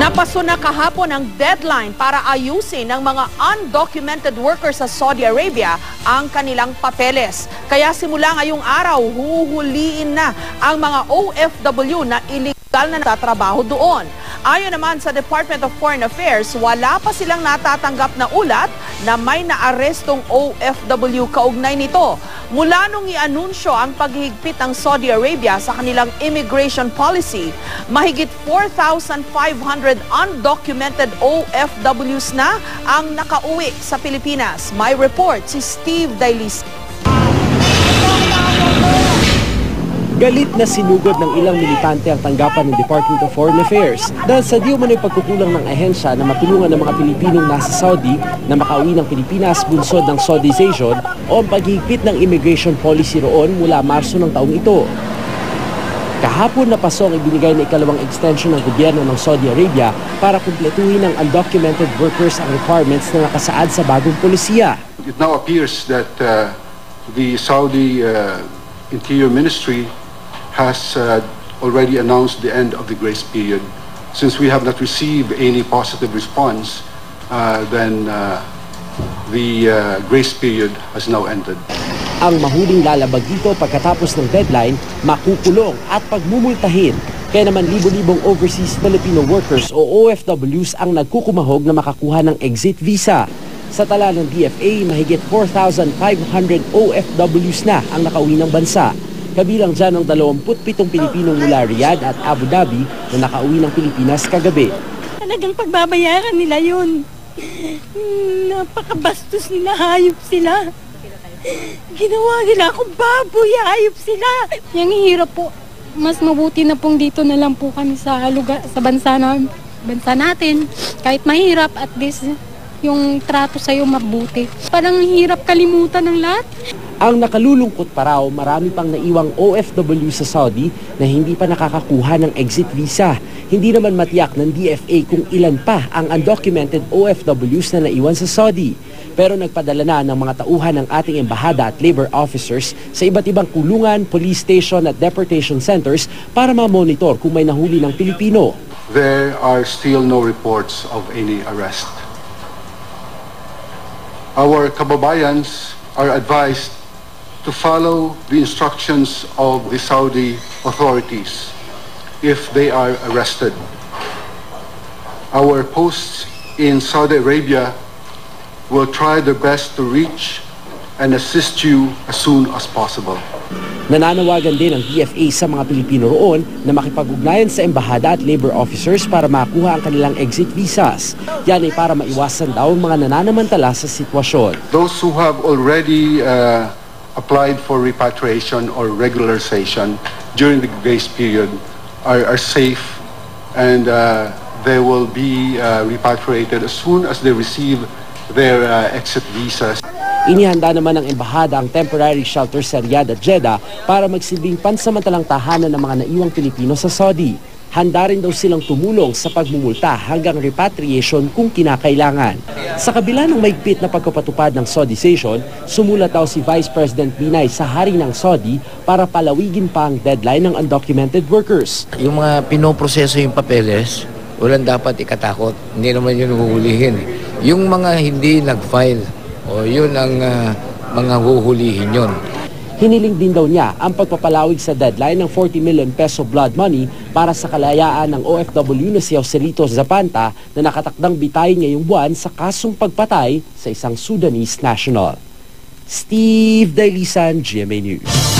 Napaso na kahapon ang deadline para ayusin ng mga undocumented workers sa Saudi Arabia ang kanilang papeles. Kaya simula ngayong araw, huhuliin na ang mga OFW na illegal na natatrabaho doon. Ayon naman sa Department of Foreign Affairs, wala pa silang natatanggap na ulat na may naarestong OFW kaugnay nito. Mula nung i-anunsyo ang paghihigpit ng Saudi Arabia sa kanilang immigration policy, mahigit 4,500 undocumented OFWs na ang nakauwi sa Pilipinas. May report si Steve Dailis. Galit na sinugod ng ilang militante ang tanggapan ng Department of Foreign Affairs dahil sa di umano'y pagkukulang ng ahensya na matulungan ng mga Pilipinong nasa Saudi na makauwi ng Pilipinas bunsod ng Saudization o ang paghihigpit ng immigration policy roon mula Marso ng taong ito. Kahapon na paso ang ibinigay na ikalawang extension ng gobyerno ng Saudi Arabia para kumpletuhin ng undocumented workers ang requirements na nakasaad sa bagong polisiya. It now appears that the Saudi Interior Ministry has already announced the end of the grace period. Since we have not received any positive response, then the grace period has now ended. Ang mahuling lalabag dito pagkatapos ng deadline, makukulong at pagmumultahin. Kaya naman libo-libong overseas Filipino workers o OFWs ang nagkukumahog na makakuha ng exit visa. Sa tala ng DFA, mahigit 4,500 OFWs na ang nakauwi ng bansa. Kabilang dyan ang 27 Pilipinong mula Riyadh at Abu Dhabi na nakauwi ng Pilipinas kagabi. Talagang pagbabayaran nila yun. Napakabastos nila, hayop sila. Ginawa nila akong baboy, hayop sila. Yung hirap po, mas mabuti na pong dito na lang po kami sa lugar, sa bansa natin. Kahit mahirap, at least yung trato sa'yo mabuti. Parang hirap kalimutan ng lahat. Ang nakalulungkot pa raw, marami pang naiwang OFW sa Saudi na hindi pa nakakakuha ng exit visa. Hindi naman matiyak ng DFA kung ilan pa ang undocumented OFWs na naiwan sa Saudi. Pero nagpadala na ng mga tauhan ng ating embahada at labor officers sa iba't ibang kulungan, police station at deportation centers para ma-monitor kung may nahuli ng Pilipino. There are still no reports of any arrest. Our kababayans are advised to follow the instructions of the Saudi authorities if they are arrested. Our posts in Saudi Arabia will try their best to reach and assist you as soon as possible. Nananawagan din ang DFA sa mga Pilipino roon na makipag-ugnayan sa embahada at labor officers para makuha ang kanilang exit visas. Yan ay para maiwasan daw ang mga nananamantala sa sitwasyon. Those who have already applied for repatriation or regularization during the grace period are safe, and they will be repatriated as soon as they receive their exit visas. Inihanda naman ng embahada ang temporary shelter sa Riyadh at Jeddah para magsilbing pansamantalang tahanan ng mga naiwang Pilipino sa Saudi. Handa rin daw silang tumulong sa pagmumulta hanggang repatriation kung kinakailangan. Sa kabila ng maigpit na pagkapatupad ng Saudization, sumulat daw si Vice President Binay sa hari ng Saudi para palawigin pa ang deadline ng undocumented workers. Yung mga pinoproseso yung papeles, walang dapat ikatakot. Hindi naman yun huhulihin. Yung mga hindi nag-file, o yun ang mga huhulihin yun. Hiniling din daw niya ang pagpapalawig sa deadline ng 40 million peso blood money para sa kalayaan ng OFW na si Joselito Zapanta na nakatakdang bitayin ngayong buwan sa kasong pagpatay sa isang Sudanese national. Steve Dailisan, GMA News.